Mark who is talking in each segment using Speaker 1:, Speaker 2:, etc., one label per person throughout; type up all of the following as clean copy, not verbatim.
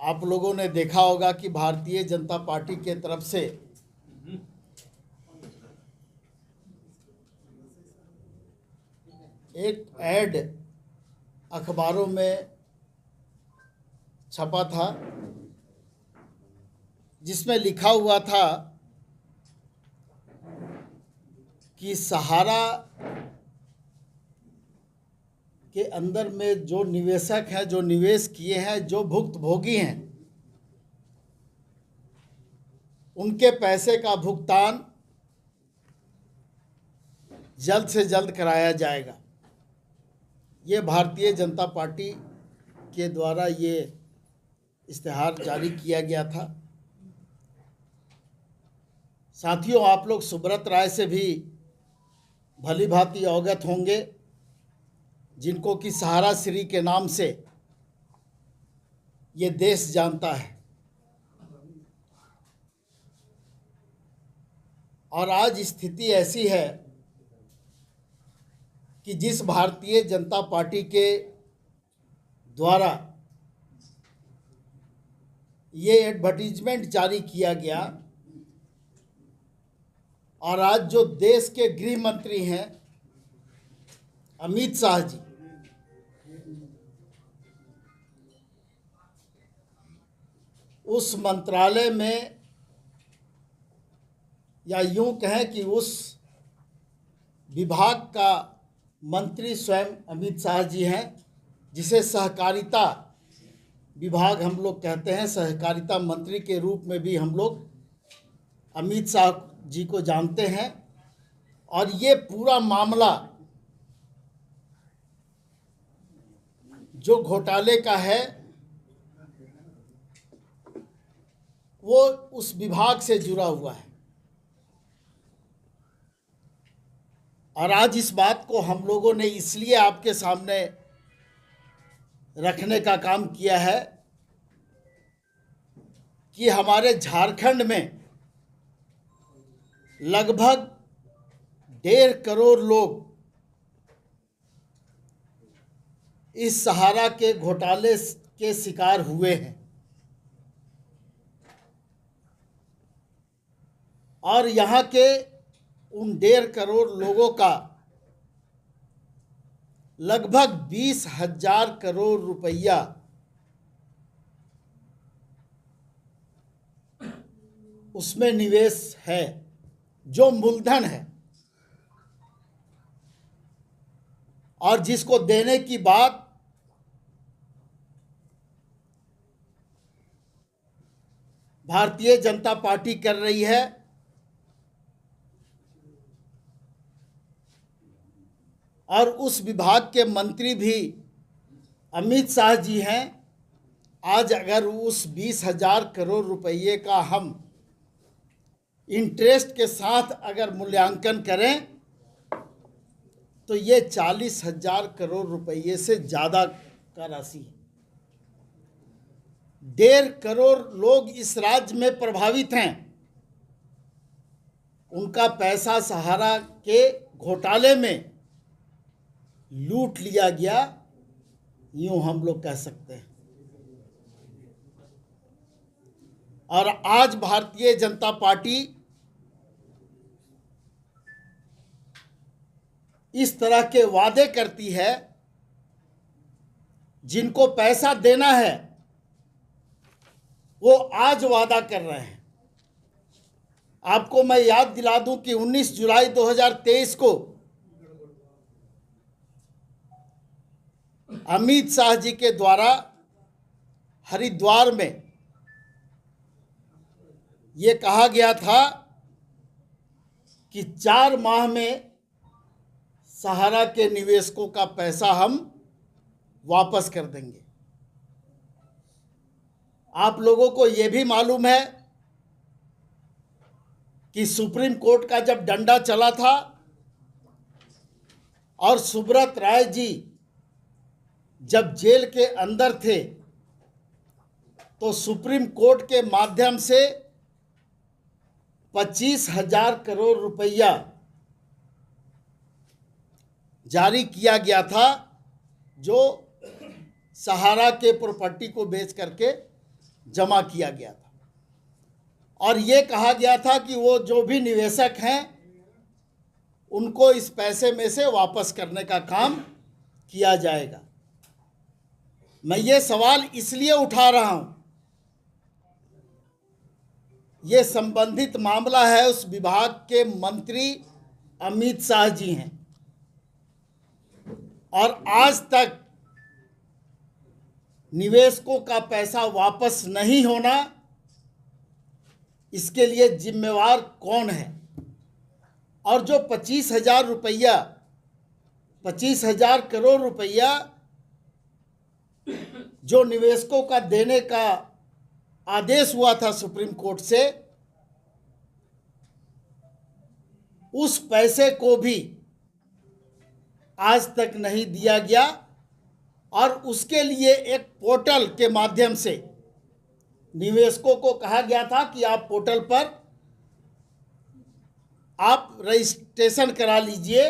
Speaker 1: आप लोगों ने देखा होगा कि भारतीय जनता पार्टी के तरफ से एक ऐड अखबारों में छपा था जिसमें लिखा हुआ था कि सहारा के अंदर में जो निवेशक हैं, जो निवेश किए हैं, जो भुक्तभोगी हैं, उनके पैसे का भुगतान जल्द से जल्द कराया जाएगा। ये भारतीय जनता पार्टी के द्वारा ये इश्तिहार जारी किया गया था। साथियों, आप लोग सुब्रत राय से भी भली भांति अवगत होंगे, जिनको कि सहारा श्री के नाम से ये देश जानता है। और आज स्थिति ऐसी है कि जिस भारतीय जनता पार्टी के द्वारा ये एडवर्टीजमेंट जारी किया गया, और आज जो देश के गृह मंत्री हैं अमित शाह जी, उस मंत्रालय में, या यूं कहें कि उस विभाग का मंत्री स्वयं अमित शाह जी हैं, जिसे सहकारिता विभाग हम लोग कहते हैं। सहकारिता मंत्री के रूप में भी हम लोग अमित शाह जी को जानते हैं। और ये पूरा मामला जो घोटाले का है वो उस विभाग से जुड़ा हुआ है। और आज इस बात को हम लोगों ने इसलिए आपके सामने रखने का काम किया है कि हमारे झारखंड में लगभग 1.5 करोड़ लोग इस सहारा के घोटाले के शिकार हुए हैं। और यहाँ के उन 1.5 करोड़ लोगों का लगभग 20,000 करोड़ रुपया उसमें निवेश है, जो मूलधन है, और जिसको देने की बात भारतीय जनता पार्टी कर रही है। और उस विभाग के मंत्री भी अमित शाह जी हैं। आज अगर उस 20,000 करोड़ रुपये का हम इंटरेस्ट के साथ अगर मूल्यांकन करें तो ये 40,000 करोड़ रुपये से ज़्यादा का राशि है। 1.5 करोड़ लोग इस राज्य में प्रभावित हैं। उनका पैसा सहारा के घोटाले में लूट लिया गया, यूं हम लोग कह सकते हैं। और आज भारतीय जनता पार्टी इस तरह के वादे करती है, जिनको पैसा देना है वो आज वादा कर रहे हैं। आपको मैं याद दिला दूं कि 19 जुलाई 2023 को अमित शाह जी के द्वारा हरिद्वार में ये कहा गया था कि 4 माह में सहारा के निवेशकों का पैसा हम वापस कर देंगे। आप लोगों को ये भी मालूम है कि सुप्रीम कोर्ट का जब डंडा चला था और सुब्रत राय जी जब जेल के अंदर थे, तो सुप्रीम कोर्ट के माध्यम से 25,000 करोड़ रुपया जारी किया गया था, जो सहारा के प्रॉपर्टी को बेच करके जमा किया गया था और ये कहा गया था कि वो जो भी निवेशक हैं उनको इस पैसे में से वापस करने का काम किया जाएगा। मैं ये सवाल इसलिए उठा रहा हूं, ये संबंधित मामला है उस विभाग के मंत्री अमित शाह जी हैं और आज तक निवेशकों का पैसा वापस नहीं होना, इसके लिए जिम्मेवार कौन है। और जो 25,000 रुपया 25,000 करोड़ रुपया जो निवेशकों का देने का आदेश हुआ था सुप्रीम कोर्ट से, उस पैसे को भी आज तक नहीं दिया गया और उसके लिए एक पोर्टल के माध्यम से निवेशकों को कहा गया था कि आप पोर्टल पर आप रजिस्ट्रेशन करा लीजिए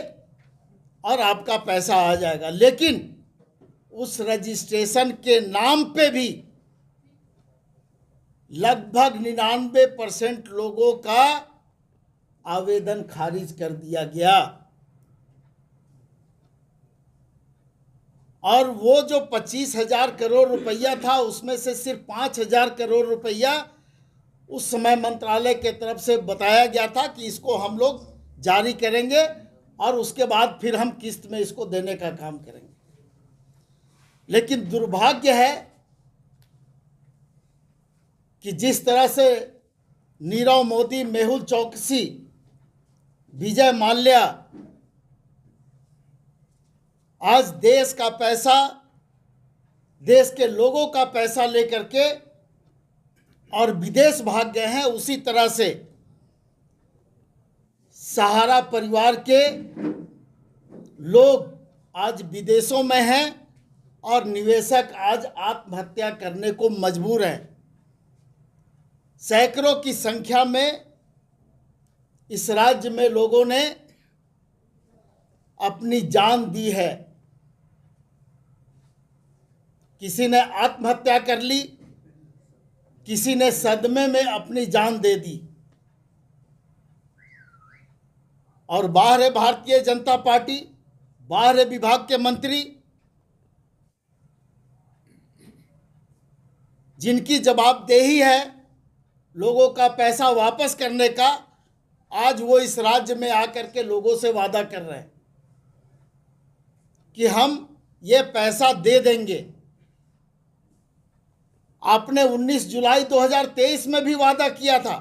Speaker 1: और आपका पैसा आ जाएगा, लेकिन उस रजिस्ट्रेशन के नाम पे भी लगभग 99% लोगों का आवेदन खारिज कर दिया गया। और वो जो 25,000 करोड़ रुपया था उसमें से सिर्फ 5,000 करोड़ रुपया उस समय मंत्रालय के तरफ से बताया गया था कि इसको हम लोग जारी करेंगे और उसके बाद फिर हम किस्त में इसको देने का काम करेंगे। लेकिन दुर्भाग्य है कि जिस तरह से नीरव मोदी, मेहुल चौकसी, विजय माल्या आज देश का पैसा, देश के लोगों का पैसा लेकर के और विदेश भाग गए हैं, उसी तरह से सहारा परिवार के लोग आज विदेशों में हैं और निवेशक आज आत्महत्या करने को मजबूर हैं। सैकड़ों की संख्या में इस राज्य में लोगों ने अपनी जान दी है। किसी ने आत्महत्या कर ली, किसी ने सदमे में अपनी जान दे दी। और बाहर है भारतीय जनता पार्टी, बाहर है विभाग के मंत्री, जिनकी जवाबदेही है लोगों का पैसा वापस करने का। आज वो इस राज्य में आकर के लोगों से वादा कर रहे हैं कि हम ये पैसा दे देंगे। आपने 19 जुलाई 2023 में भी वादा किया था।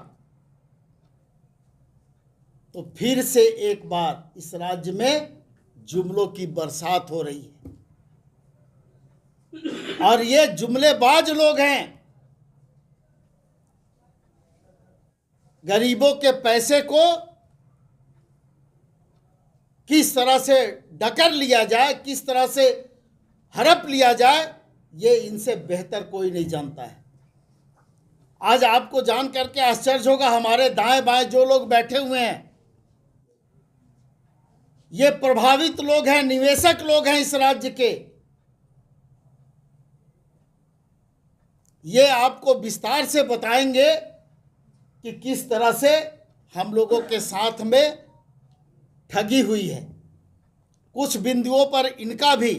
Speaker 1: तो फिर से एक बार इस राज्य में जुमलों की बरसात हो रही है और ये जुमलेबाज लोग हैं। गरीबों के पैसे को किस तरह से डकर लिया जाए, किस तरह से हड़प लिया जाए, ये इनसे बेहतर कोई नहीं जानता है। आज आपको जान करके आश्चर्य होगा, हमारे दाएं बाएं जो लोग बैठे हुए हैं, ये प्रभावित लोग हैं, निवेशक लोग हैं इस राज्य के। ये आपको विस्तार से बताएंगे कि किस तरह से हम लोगों के साथ में ठगी हुई है। कुछ बिंदुओं पर इनका भी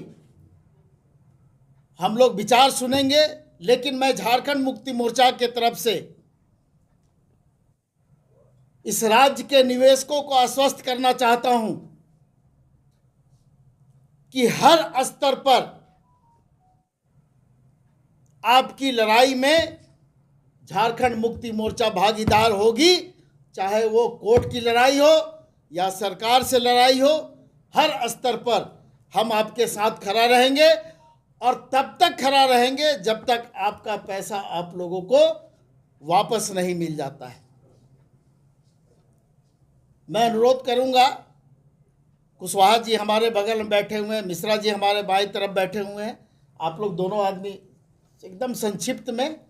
Speaker 1: हम लोग विचार सुनेंगे, लेकिन मैं झारखंड मुक्ति मोर्चा के तरफ से इस राज्य के निवेशकों को आश्वस्त करना चाहता हूं कि हर स्तर पर आपकी लड़ाई में झारखंड मुक्ति मोर्चा भागीदार होगी, चाहे वो कोर्ट की लड़ाई हो या सरकार से लड़ाई हो। हर स्तर पर हम आपके साथ खड़ा रहेंगे और तब तक खड़ा रहेंगे जब तक आपका पैसा आप लोगों को वापस नहीं मिल जाता है। मैं अनुरोध करूंगा, कुशवाहा जी हमारे बगल में बैठे हुए हैं, मिश्रा जी हमारे बाईं तरफ बैठे हुए हैं, आप लोग दोनों आदमी एकदम संक्षिप्त में